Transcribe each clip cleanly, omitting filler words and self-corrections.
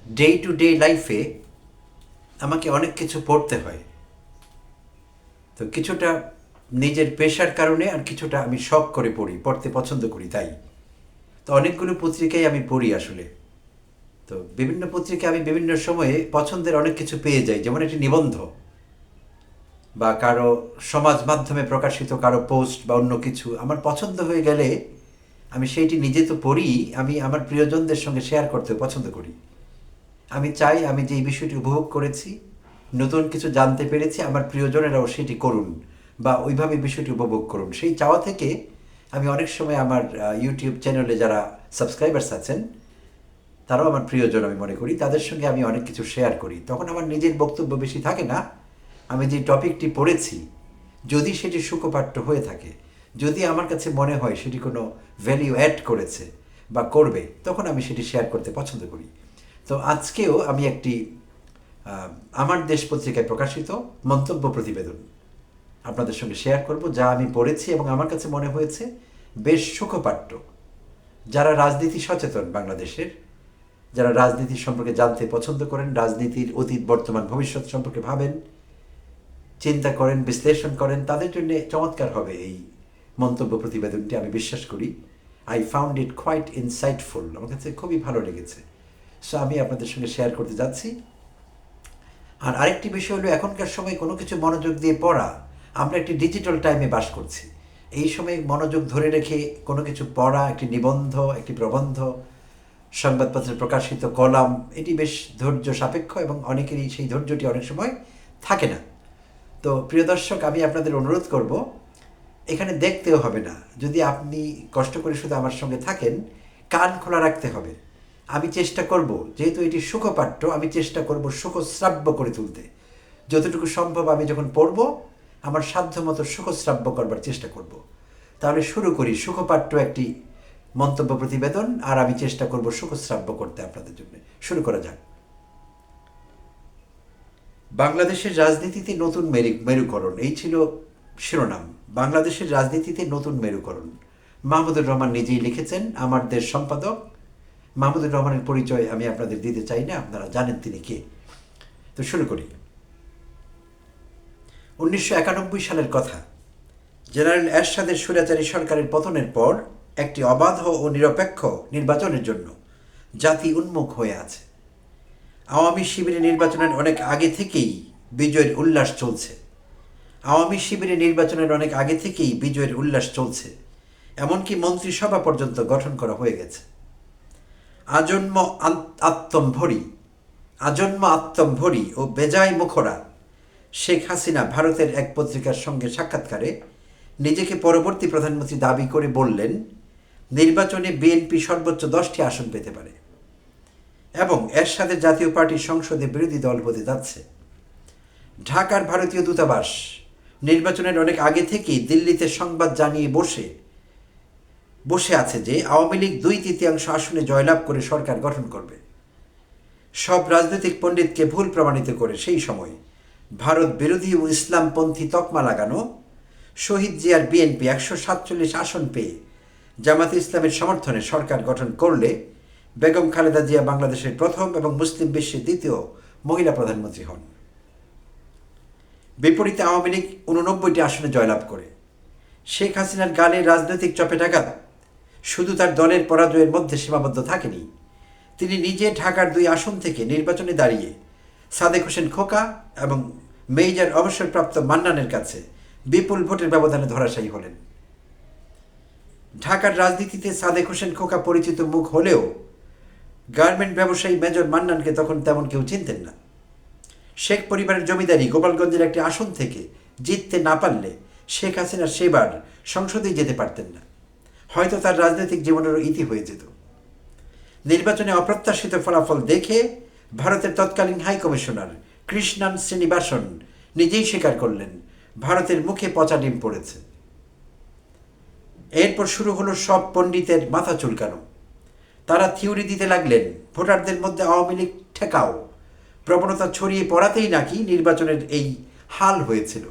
Day to day লাইফে আমাকে অনেক কিছু পড়তে হয়। তো কিছুটা নিজের পেশার কারণে আর কিছুটা আমি শখ করে পড়ি, পড়তে পছন্দ করি তাই। তো অনেকগুলো পত্রিকাই আমি পড়ি আসলে। তো বিভিন্ন পত্রিকা আমি বিভিন্ন সময়ে পছন্দের অনেক কিছু পেয়ে যাই, যেমন একটি নিবন্ধ বা কারো সমাজ মাধ্যমে প্রকাশিত কারো পোস্ট বা অন্য কিছু আমার পছন্দ হয়ে গেলে আমি সেইটি নিজে তো পড়ি, আমি আমার প্রিয়জনদের সঙ্গে শেয়ার করতে পছন্দ করি। আমি চাই আমি যে বিষয়টি উপভোগ করেছি, নতুন কিছু জানতে পেরেছি, আমার প্রিয়জনেরাও সেটি করুন বা ওইভাবে বিষয়টি উপভোগ করুন। সেই চাওয়া থেকে আমি অনেক সময় আমার ইউটিউব চ্যানেলে যারা সাবস্ক্রাইবার্স আছেন তারাও আমার প্রিয়জন আমি মনে করি, তাদের সঙ্গে আমি অনেক কিছু শেয়ার করি। তখন আমার নিজের বক্তব্য বেশি থাকে না। আমি যে টপিকটি পড়েছি যদি সেটি সুখপাঠ্য হয়ে থাকে, যদি আমার কাছে মনে হয় সেটি কোনো ভ্যালিউ অ্যাড করেছে বা করবে, তখন আমি সেটি শেয়ার করতে পছন্দ করি। তো আজকেও আমি একটি আমার দেশ পত্রিকায় প্রকাশিত মন্তব্য প্রতিবেদন আপনাদের সঙ্গে শেয়ার করব, যা আমি পড়েছি এবং আমার কাছে মনে হয়েছে বেশ সুখপাঠ্য। যারা রাজনীতি সচেতন বাংলাদেশের, যারা রাজনীতি সম্পর্কে জানতে পছন্দ করেন, রাজনীতির অতীত বর্তমান ভবিষ্যৎ সম্পর্কে ভাবেন, চিন্তা করেন, বিশ্লেষণ করেন, তাদের জন্য চমৎকার হবে এই মন্তব্য প্রতিবেদনটি আমি বিশ্বাস করি। I found it quite insightful, আমার কাছে খুবই ভালো লেগেছে। সো আমি আপনাদের সঙ্গে শেয়ার করতে যাচ্ছি। আর আরেকটি বিষয় হলো, এখনকার সময় কোনো কিছু মনোযোগ দিয়ে পড়া, আমরা একটি ডিজিটাল টাইমে বাস করছি। এই সময় মনোযোগ ধরে রেখে কোনো কিছু পড়া, একটি নিবন্ধ, একটি প্রবন্ধ, সংবাদপত্রে প্রকাশিত কলাম, এটি বেশ ধৈর্য সাপেক্ষ এবং অনেকেরই সেই ধৈর্যটি অনেক সময় থাকে না। তো প্রিয় দর্শক, আমি আপনাদের অনুরোধ করব, এখানে দেখতেও হবে না, যদি আপনি কষ্ট করে শুধু আমার সঙ্গে থাকেন, কান খোলা রাখতে হবে। আমি চেষ্টা করব, যেহেতু এটি সুখপাঠ্য, আমি চেষ্টা করব সুখশ্রাব্য করে তুলতে। যতটুকু সম্ভব আমি যখন পড়ব আমার সাধ্যমতো সুখশ্রাব্য করবার চেষ্টা করব। তাহলে শুরু করি সুখপাঠ্য একটি মন্তব্য প্রতিবেদন, আর আমি চেষ্টা করব সুখশ্রাব্য করতে আপনাদের জন্য। শুরু করা যাক। বাংলাদেশের রাজনীতিতে নতুন মেরুকরণ, এই ছিল শিরোনাম। বাংলাদেশের রাজনীতিতে নতুন মেরুকরণ। মাহমুদুর রহমান নিজেই লিখেছেন, আমার দেশ সম্পাদক। মাহমুদুর রহমানের পরিচয় আমি আপনাদের দিতে চাই না, আপনারা জানেন তিনি কে। তো শুরু করি। 1991 সালের কথা। জেনারেল এরশাদের স্বৈরাচারী সরকারের পতনের পর একটি অবাধ ও নিরপেক্ষ নির্বাচনের জন্য জাতি উন্মুখ হয়ে আছে। আওয়ামী শিবিরের নির্বাচনের অনেক আগে থেকেই বিজয়ের উল্লাস চলছে। আওয়ামী শিবিরের নির্বাচনের অনেক আগে থেকেই বিজয়ের উল্লাস চলছে, এমনকি মন্ত্রিসভা পর্যন্ত গঠন করা হয়ে গেছে। আজন্ম আত্মম্ভরী ও বেজায় মুখরা শেখ হাসিনা ভারতের এক পত্রিকার সঙ্গে সাক্ষাৎকারে নিজেকে পরবর্তী প্রধানমন্ত্রী দাবি করে বললেন, নির্বাচনে বিএনপি সর্বোচ্চ 10টি আসন পেতে পারে এবং এরশাদের জাতীয় পার্টির সংসদে বিরোধী দল হতে যাচ্ছে। ঢাকার ভারতীয় দূতাবাস নির্বাচনের অনেক আগে থেকেই দিল্লিতে সংবাদ জানিয়ে বসে আছে যে আওয়ামী লীগ 2/3 আসনে জয়লাভ করে সরকার গঠন করবে। সব রাজনৈতিক পণ্ডিতকে ভুল প্রমাণিত করে সেই সময় ভারত বিরোধী ও ইসলামপন্থী তকমা লাগানো শহীদ জিয়ার বিএনপি 147 আসন পেয়ে জামাতে ইসলামের সমর্থনে সরকার গঠন করলে বেগম খালেদা জিয়া বাংলাদেশের প্রথম এবং মুসলিম বিশ্বের দ্বিতীয় মহিলা প্রধানমন্ত্রী হন। বিপরীতে আওয়ামী লীগ 89টি আসনে জয়লাভ করে। শেখ হাসিনার গালে রাজনৈতিক চপেটাঘাত শুধু তার দলের পরাজয়ের মধ্যে সীমাবদ্ধ থাকেনি। তিনি নিজে ঢাকার 2 আসন থেকে নির্বাচনে দাঁড়িয়ে সাদেক হোসেন খোকা এবং মেজর অবসরপ্রাপ্ত মান্নানের কাছে বিপুল ভোটের ব্যবধানে ধরাশায়ী হলেন। ঢাকার রাজনীতিতে সাদেক হোসেন খোকা পরিচিত মুখ হলেও গার্মেন্ট ব্যবসায়ী মেজর মান্নানকে তখন তেমন কেউ চিনতেন না। শেখ পরিবারের জমিদারি গোপালগঞ্জের একটি আসন থেকে জিততে না পারলে শেখ হাসিনা সেবার সংসদেই যেতে পারতেন না, হয়তো তার রাজনৈতিক জীবনেরও ইতি হয়ে যেত। নির্বাচনে অপ্রত্যাশিত ফলাফল দেখে ভারতের তৎকালীন হাই কমিশনার কৃষ্ণান শ্রীনিবাসন নিজেই স্বীকার করলেন, ভারতের মুখে পচা ডিম পড়েছে। এরপর শুরু হলো সব পণ্ডিতের মাথা চুলকানো। তারা থিওরি দিতে লাগলেন, ভোটারদের মধ্যে আওয়ামী লীগ ঠেকাও প্রবণতা ছড়িয়ে পড়াতেই নাকি নির্বাচনের এই হাল হয়েছিল।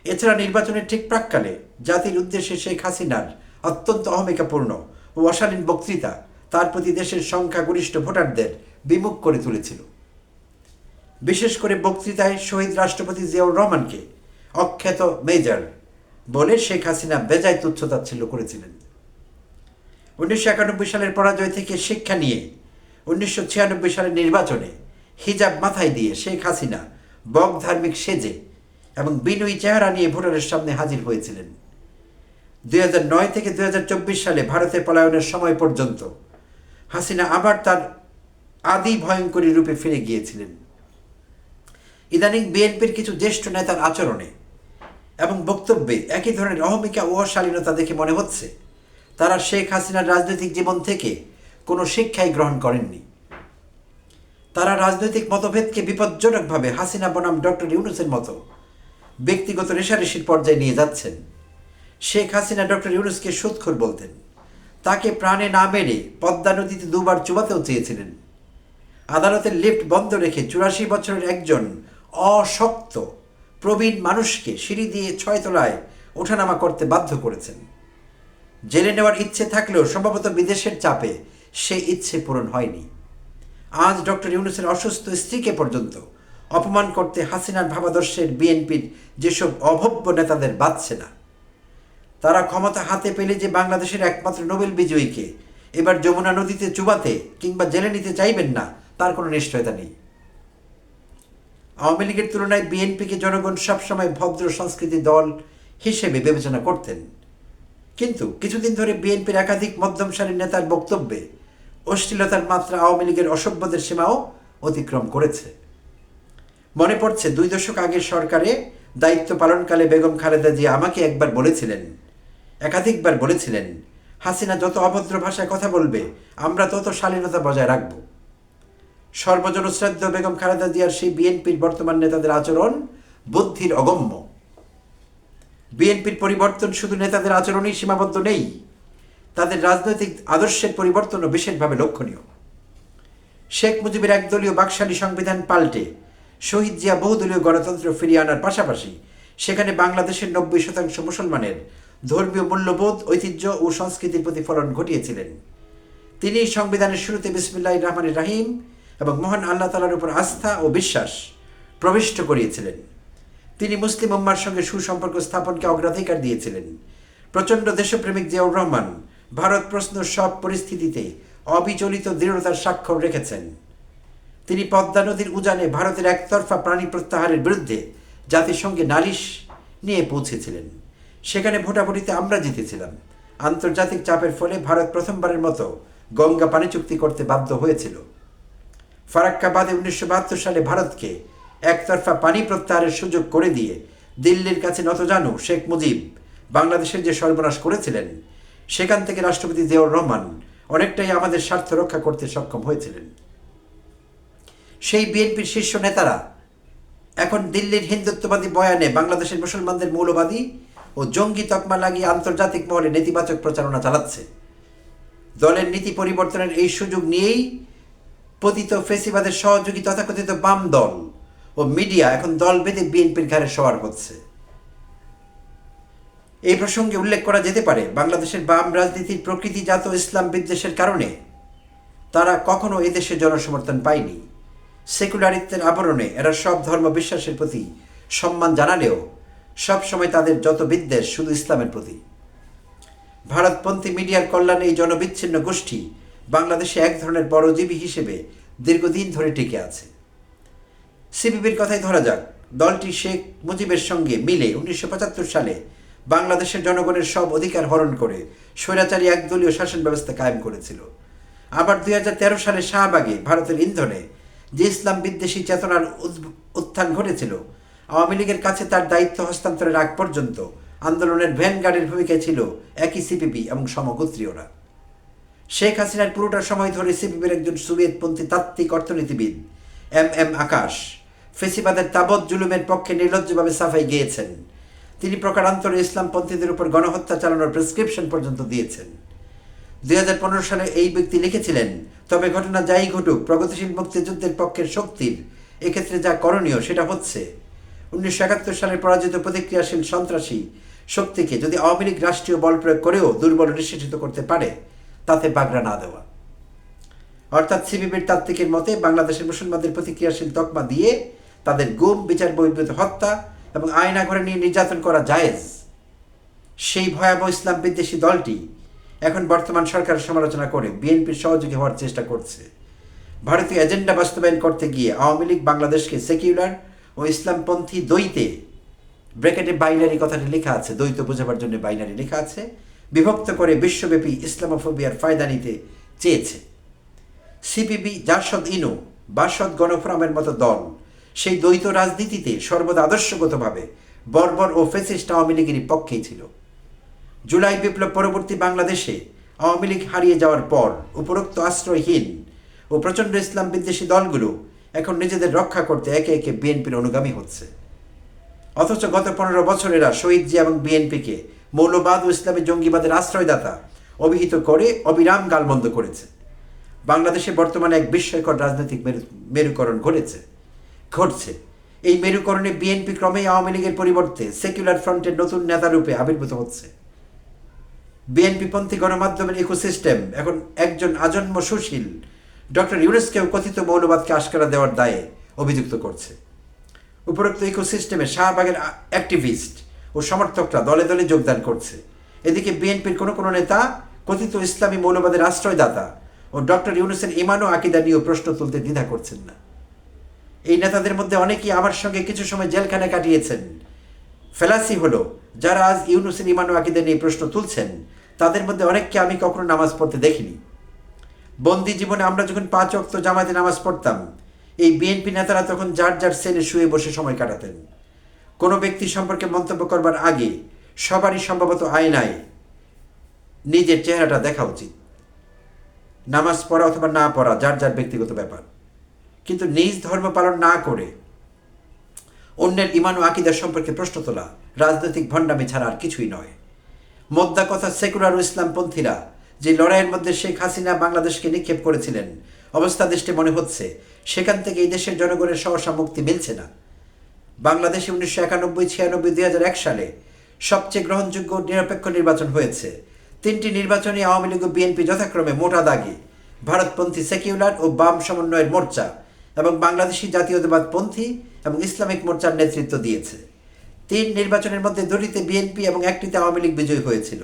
এছাড়া নির্বাচনের ঠিক প্রাক্কালে জাতির উদ্দেশ্যে শেখ হাসিনার অত্যন্ত অহমিকাপূর্ণ ও অশালীন বক্তৃতা তার প্রতি দেশের সংখ্যাগরিষ্ঠ ভোটারদের বিমুখ করে তুলেছিল। বিশেষ করে বক্তৃতায় শহীদ রাষ্ট্রপতি জিয়াউর রহমানকে অখ্যাত মেজর বলে শেখ হাসিনা বেজায় তুচ্ছতাচ্ছিল্য করেছিলেন। 1991 সালের পরাজয় থেকে শিক্ষা নিয়ে 1996 সালের নির্বাচনে হিজাব মাথায় দিয়ে শেখ হাসিনা বক ধার্মিক সেজে এবং বিনয়ী চেহারা নিয়ে ভোটারের সামনে হাজির হয়েছিলেন। 2009 থেকে 2024 সালে ভারতে পলায়নের সময় পর্যন্ত হাসিনা আবার তার আদি ভয়ঙ্করী রূপে ফিরে গিয়েছিলেন। ইদানিং বিএনপির কিছু জ্যেষ্ঠ নেতার আচরণে এবং বক্তব্যে একই ধরনের অহমিকা ও অশালীনতা দেখে মনে হচ্ছে তারা শেখ হাসিনার রাজনৈতিক জীবন থেকে কোনো শিক্ষাই গ্রহণ করেননি। তারা রাজনৈতিক মতভেদকে বিপজ্জনকভাবে হাসিনা বনাম ডক্টর ইউনূসের মতো ব্যক্তিগত রেষারেষির পর্যায়ে নিয়ে যাচ্ছেন। শেখ হাসিনা ডক্টর ইউনূসকে সুদখোর বলতেন, তাকে প্রাণে না মেরে পদ্মা নদীতে দুবার চুবাতেও চেয়েছিলেন। আদালতের লিফট বন্ধ রেখে 84 বছরের একজন অশক্ত প্রবীণ মানুষকে সিঁড়ি দিয়ে 6 তলায় ওঠানামা করতে বাধ্য করেছেন। জেলে নেওয়ার ইচ্ছে থাকলেও সম্ভবত বিদেশের চাপে সে ইচ্ছে পূরণ হয়নি। আজ ডক্টর ইউনূসের অসুস্থ স্ত্রীকে পর্যন্ত অপমান করতে হাসিনার ভাবাদর্শের বিএনপির যেসব অভব্য নেতাদের বাধছে না। তারা ক্ষমতা হাতে পেলে যে বাংলাদেশের একমাত্র নোবেল বিজয়ীকে এবার যমুনা নদীতে চুবাতে কিংবা জেলে নিতে চাইবেন না তার কোনো নিশ্চয়তা নেই। আওয়ামী লীগের তুলনায় বিএনপিকে জনগণ সবসময় ভদ্র সংস্কৃতি দল হিসেবে বিবেচনা করতেন, কিন্তু কিছুদিন ধরে বিএনপির একাধিক মধ্যম সারির নেতার বক্তব্যে অশ্লীলতার মাত্রা আওয়ামী লীগের অসভ্যদের সীমাও অতিক্রম করেছে। মনে পড়ছে 2 দশক আগের সরকারে দায়িত্ব পালনকালে বেগম খালেদা জিয়া আমাকে একাধিকবার বলেছিলেন, হাসিনা যত অভদ্র ভাষায় কথা বলবে আমরা তত শালীনতা বজায় রাখব। সর্বজনশ্রদ্ধ বেগম খালেদা জিয়ার সেই বিএনপির বর্তমান নেতাদের আচরণ বুদ্ধির অগম্য। বিএনপির পরিবর্তন শুধু নেতাদের আচরণেই সীমাবদ্ধ নেই, তাদের রাজনৈতিক আদর্শের পরিবর্তনও বিশেষভাবে লক্ষণীয়। শেখ মুজিবের একদলীয় বাকশালী সংবিধান পাল্টে শহীদ জিয়া বহুদলীয় গণতন্ত্র ফিরিয়ে আনার পাশাপাশি সেখানে বাংলাদেশের 90% মুসলমানের ধর্মীয় মূল্যবোধ, ঐতিহ্য ও সংস্কৃতির প্রতিফলন ঘটিয়েছিলেন। তিনি সংবিধানের শুরুতে বিসমিল্লাহির রহমানির রহিম এবং মহান আল্লাহ তাআলার উপর আস্থা ও বিশ্বাস প্রবিষ্ট করিয়েছিলেন। তিনি মুসলিম উম্মার সঙ্গে সুসম্পর্ক স্থাপনকে অগ্রাধিকার দিয়েছিলেন। প্রচণ্ড দেশপ্রেমিক জিয়াউর রহমান ভারত প্রশ্ন সব পরিস্থিতিতে অবিচলিত দৃঢ়তার স্বাক্ষর রেখেছেন। তিনি পদ্মা নদীর উজানে ভারতের একতরফা প্রাণী প্রত্যাহারের বিরুদ্ধে জাতিসংঘে নালিশ নিয়ে পৌঁছেছিলেন। সেখানে ভোটাভুটিতে আমরা জিতেছিলাম। আন্তর্জাতিক চাপের ফলে ভারত প্রথমবারের মতো গঙ্গা পানি চুক্তি করতে বাধ্য হয়েছিল। ফারাক্কা বাঁধে 1972 সালে ভারতকে একতরফা পানি প্রত্যাহারের সুযোগ করে দিয়ে দিল্লির কাছে নতজানু শেখ মুজিব বাংলাদেশের যে সর্বনাশ করেছিলেন, সেখান থেকে রাষ্ট্রপতি জিয়াউর রহমান অনেকটাই আমাদের স্বার্থ রক্ষা করতে সক্ষম হয়েছিলেন। সেই বিএনপির শীর্ষ নেতারা এখন দিল্লির হিন্দুত্ববাদী বয়ানে বাংলাদেশের মুসলমানদের মৌলবাদী ও জঙ্গি তকমা লাগিয়ে আন্তর্জাতিক মহলে নেতিবাচক প্রচারণা চালাচ্ছে। দলের নীতি পরিবর্তনের এই সুযোগ নিয়েই পতিত ফেসিবাদের সহযোগী তথাকথিত বাম দল ও মিডিয়া এখন দল বেঁধে বিএনপির ঘাড়ে সওয়ার হচ্ছে। এই প্রসঙ্গে উল্লেখ করা যেতে পারে, বাংলাদেশের বাম রাজনীতির প্রকৃতিজাত ইসলাম বিদ্বেষের কারণে তারা কখনো এদেশে জনসমর্থন পায়নি। সেকুলারিত্বের আবরণে এরা সব ধর্ম বিশ্বাসের প্রতি সম্মান জানালেও সবসময় তাদের যত বিদ্বেষ শুধু ইসলামের প্রতি। ভারতপন্থী মিডিয়ার কল্যাণে এই জনবিচ্ছিন্ন গোষ্ঠী বাংলাদেশে এক ধরনের পরজীবী হিসেবে দীর্ঘদিন ধরে টিকে আছে। সিপিবির কথাই ধরা যাক, দলটি শেখ মুজিবের সঙ্গে মিলে 1975 সালে বাংলাদেশের জনগণের সব অধিকার হরণ করে স্বৈরাচারী একদলীয় শাসন ব্যবস্থা কায়েম করেছিল। আবার 2013 সালে শাহবাগে ভারতের ইন্ধনে যে ইসলাম বিদ্বেষী চেতনার উত্থান ঘটেছিল, আওয়ামী লীগের কাছে তার দায়িত্ব হস্তান্তরের আগ পর্যন্ত আন্দোলনের ভ্যানগার্ডের ভূমিকায় ছিল একই সিপিবি এবং সমগোত্রীয়রা। শেখ হাসিনার পুরোটা সময় ধরে সিপিবির একজন সোভিয়েতপন্থী তাত্ত্বিক অর্থনীতিবিদ এম আকাশ ফেসিবাদের তাবৎ জুলুমের পক্ষে নির্লজ্জভাবে সাফাই গিয়েছেন। তিনি প্রকারান্তরে ইসলামপন্থীদের উপর গণহত্যা চালানোর প্রেসক্রিপশন পর্যন্ত দিয়েছেন। 2015 সালে এই ব্যক্তি লিখেছিলেন, তবে ঘটনা যাই ঘটুক, প্রগতিশীল মুক্তিযুদ্ধের পক্ষের শক্তির এক্ষেত্রে যা করণীয় সেটা হচ্ছে 1971 সালের পরাজিত প্রতিক্রিয়াশীল সন্ত্রাসী শক্তিকে যদি আওয়ামী লীগ রাষ্ট্রীয় বল প্রয়োগ করেও দুর্বল নিঃশেষিত করতে পারে, তাতে বাগড়া না দেওয়া। অর্থাৎ সিপিবির তাত্ত্বিকের মতে বাংলাদেশের মুসলমানদের প্রতিক্রিয়াশীল তকমা দিয়ে তাদের গুম, বিচার বহির্ভূত হত্যা এবং আয়না ঘরে নিয়ে নির্যাতন করা জায়েজ। সেই ভয়াবহ ইসলাম বিদ্বেষী দলটি এখন বর্তমান সরকারের সমালোচনা করে বিএনপির সহযোগী হওয়ার চেষ্টা করছে। ভারতীয় এজেন্ডা বাস্তবায়ন করতে গিয়ে আওয়ামী লীগ বাংলাদেশকে সেকুলার ও ইসলামপন্থী দ্বৈতে, ব্র্যাকেটে বাইনারি কথাটি লেখা আছে, দ্বৈত বোঝাবার জন্য বাইনারি লেখা আছে, বিভক্ত করে বিশ্বব্যাপী ইসলামোফোবিয়ার ফায়দা নিতে চেয়েছে। সিপিবি, জাসদ, ইনু, বাসদ, গণফোরামের মতো দল সেই দ্বৈত রাজনীতিতে সর্বদা আদর্শগতভাবে বর্বর ও ফ্যাসিস্ট আওয়ামী লীগেরই পক্ষেই ছিল। জুলাই বিপ্লব পরবর্তী বাংলাদেশে আওয়ামী লীগ হারিয়ে যাওয়ার পর উপরোক্ত আশ্রয়হীন ও প্রচণ্ড ইসলাম বিদ্বেষী দলগুলো এখন নিজেদের রক্ষা করতে একে একে বিএনপির অনুগামী হচ্ছে। অথচ গত 15 বছরেরা শহীদ জিয়া এবং বিএনপিকে মৌলবাদ ও ইসলামী জঙ্গিবাদের আশ্রয়দাতা অভিহিত করে অবিরাম গালমন্দ করেছে। বাংলাদেশে বর্তমানে এক বিস্ময়কর রাজনৈতিক মেরুকরণ ঘটছে। এই মেরুকরণে বিএনপি ক্রমেই আওয়ামী লীগের পরিবর্তে সেকুলার ফ্রন্টের নতুন নেতারূপে আবির্ভূত হচ্ছে। বিএনপিপন্থী গণমাধ্যমের ইকোসিস্টেম এখন একজন আজন্ম সুশীল ডক্টর ইউনূসকেও কথিত মৌলবাদকে আশকারা দেওয়ার দায়ে অভিযুক্ত করছে। উপরোক্ত ইকোসিস্টেমে শাহবাগের অ্যাক্টিভিস্ট ও সমর্থকরা দলে দলে যোগদান করছে। এদিকে বিএনপির কোনো নেতা কথিত ইসলামী মৌলবাদের আশ্রয়দাতা ও ডক্টর ইউনূসের ঈমান ও আকীদা নিয়েও প্রশ্ন তুলতে দ্বিধা করছেন না। এই নেতাদের মধ্যে অনেকেই আমার সঙ্গে কিছু সময় জেলখানায় কাটিয়েছেন। ফেলাসি হলো, যারা আজ ইউনূসের ঈমান ও আকীদা নিয়ে প্রশ্ন তুলছেন তাদের মধ্যে অনেককে আমি কখনো নামাজ পড়তে দেখিনি। বন্দি জীবনে আমরা যখন 5 ওয়াক্ত জামাতে নামাজ পড়তাম, এই বিএনপি নেতারা তখন যার যার সেলে শুয়ে বসে সময় কাটাতেন। কোনো ব্যক্তি সম্পর্কে মন্তব্য করবার আগে সবারই সম্ভবত আয়নায় নিজের চেহারাটা দেখা উচিত। নামাজ পড়া অথবা না পড়া যার যার ব্যক্তিগত ব্যাপার, কিন্তু নিজ ধর্ম পালন না করে অন্যের ঈমান ও আকীদা সম্পর্কে প্রশ্ন তোলা রাজনৈতিক ভণ্ডামি ছাড়া আর কিছুই নয়। মোদ্দা কথা, সেকুলার ও ইসলামপন্থীরা যে লড়াইয়ের মধ্যে শেখ হাসিনা বাংলাদেশকে নিক্ষেপ করেছিলেন, অবস্থা দৃষ্টে মনে হচ্ছে সেখান থেকে এই দেশের জনগণের সহসা মুক্তি মিলছে না। বাংলাদেশে 1991, 96, 2001 সালে সবচেয়ে গ্রহণযোগ্য নিরপেক্ষ নির্বাচন হয়েছে। 3টি নির্বাচনে আওয়ামী লীগ ও বিএনপি যথাক্রমে মোটা দাগে ভারতপন্থী সেকুলার ও বাম সমন্বয়ের মোর্চা এবং বাংলাদেশি জাতীয়তাবাদপন্থী এবং ইসলামিক মোর্চার নেতৃত্ব দিয়েছে। 3 নির্বাচনের মধ্যে 2টিতে বিএনপি এবং 1টিতে আওয়ামী লীগ বিজয়ী হয়েছিল।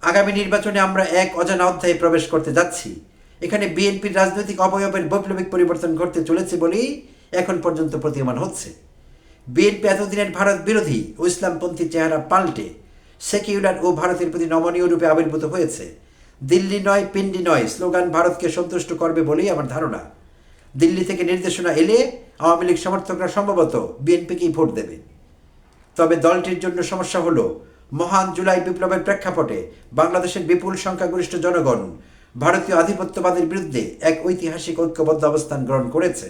আগামী নির্বাচনে আমরা এক অজানা অধ্যায়ে প্রবেশ করতে যাচ্ছি। এখানে বিএনপির রাজনৈতিক অবয়বের বৈপ্লবিক পরিবর্তন ঘটতে চলেছে বলেই এখন পর্যন্ত প্রতীয়মান হচ্ছে। বিএনপি এতদিনের ভারত বিরোধী ও ইসলামপন্থী চেহারা পাল্টে সেকুলার ও ভারতের প্রতি নমনীয় রূপে আবির্ভূত হয়েছে। দিল্লি নয়, পিন্ডি নয় স্লোগান ভারতকে সন্তুষ্ট করবে বলেই আমার ধারণা। দিল্লি থেকে নির্দেশনা এলে আওয়ামী লীগ সমর্থকরা সম্ভবত বিএনপিকেই ভোট দেবে। তবে দলটির জন্য সমস্যা হলো, মহান জুলাই বিপ্লবের প্রেক্ষাপটে বাংলাদেশের বিপুল সংখ্যাগরিষ্ঠ জনগণ ভারতীয় আধিপত্যবাদের বিরুদ্ধে এক ঐতিহাসিক ঐক্যবদ্ধ অবস্থান গ্রহণ করেছে।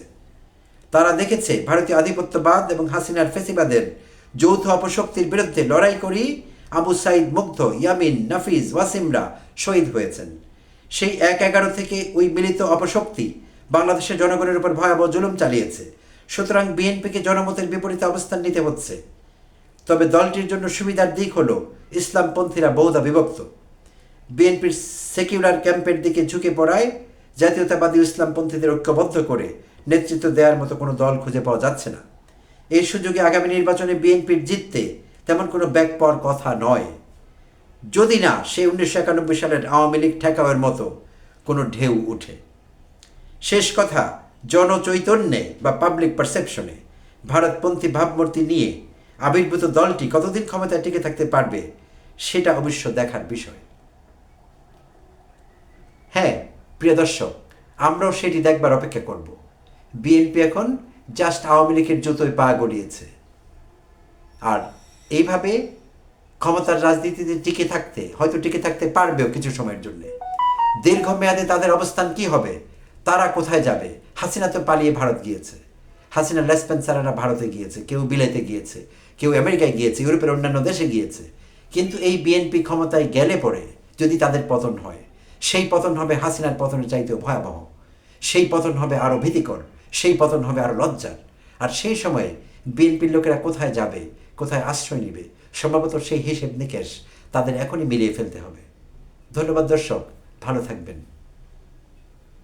তারা দেখেছে ভারতীয় আধিপত্যবাদ এবং হাসিনার ফেসিবাদের যৌথ অপশক্তির বিরুদ্ধে লড়াই করি আবু সাইদ, মুগ্ধ, ইয়ামিন, নাফিজ, ওয়াসিমরা শহীদ হয়েছেন। সেই 1/11 থেকে ওই মিলিত অপশক্তি বাংলাদেশের জনগণের উপর ভয়াবহ জুলুম চালিয়েছে। সুতরাং বিএনপিকে জনমতের বিপরীতে অবস্থান নিতে হচ্ছে। তবে দলটির জন্য সুবিধার দিক হলো ইসলামপন্থীরা বহুধা বিভক্ত। বিএনপির সেকুলার ক্যাম্পের দিকে ঝুঁকে পড়ায় জাতীয়তাবাদী ইসলামপন্থীদের ঐক্যবদ্ধ করে নেতৃত্ব দেওয়ার মতো কোনো দল খুঁজে পাওয়া যাচ্ছে না। এই সুযোগে আগামী নির্বাচনে বিএনপির জিততে তেমন কোনো ব্যাক পাওয়ার কথা নয়, যদি না সে 1991 সালের আওয়ামী লীগ ঠেকাওয়ের মতো কোনো ঢেউ উঠে। শেষ কথা, জনচৈতন্যে বা পাবলিক পারসেপশনে ভারতপন্থী ভাবমূর্তি নিয়ে আবির্ভূত দলটি কতদিন ক্ষমতায় টিকে থাকতে পারবে সেটা অবশ্য দেখার বিষয়। হ্যাঁ প্রিয় দর্শক, আমরাও সেটি দেখবার অপেক্ষা করব। বিএনপি এখন জাস্ট আওয়ামী লীগের জুতোয় পা গড়িয়েছে, আর এইভাবে ক্ষমতার রাজনীতিতে হয়তো টিকে থাকতে পারবেও কিছু সময়ের জন্য। দীর্ঘমেয়াদে তাদের অবস্থান কি হবে, তারা কোথায় যাবে? হাসিনা তো পালিয়ে ভারত গিয়েছে, হাসিনা লেসপেন্সাররা ভারতে গিয়েছে, কেউ বিলাইতে গিয়েছে, কেউ আমেরিকায় গিয়েছে, ইউরোপের অন্যান্য দেশে গিয়েছে। কিন্তু এই বিএনপি ক্ষমতায় গেলে পরে যদি তাদের পতন হয়, সেই পতন হবে হাসিনার পতনের চাইতেও ভয়াবহ। সেই পতন হবে আরও ভীতিকর, সেই পতন হবে আরও লজ্জার। আর সেই সময়ে বিএনপির লোকেরা কোথায় যাবে, কোথায় আশ্রয় নেবে, সম্ভবত সেই হিসেব নিকেশ তাদের এখনই মিলিয়ে ফেলতে হবে। ধন্যবাদ দর্শক, ভালো থাকবেন।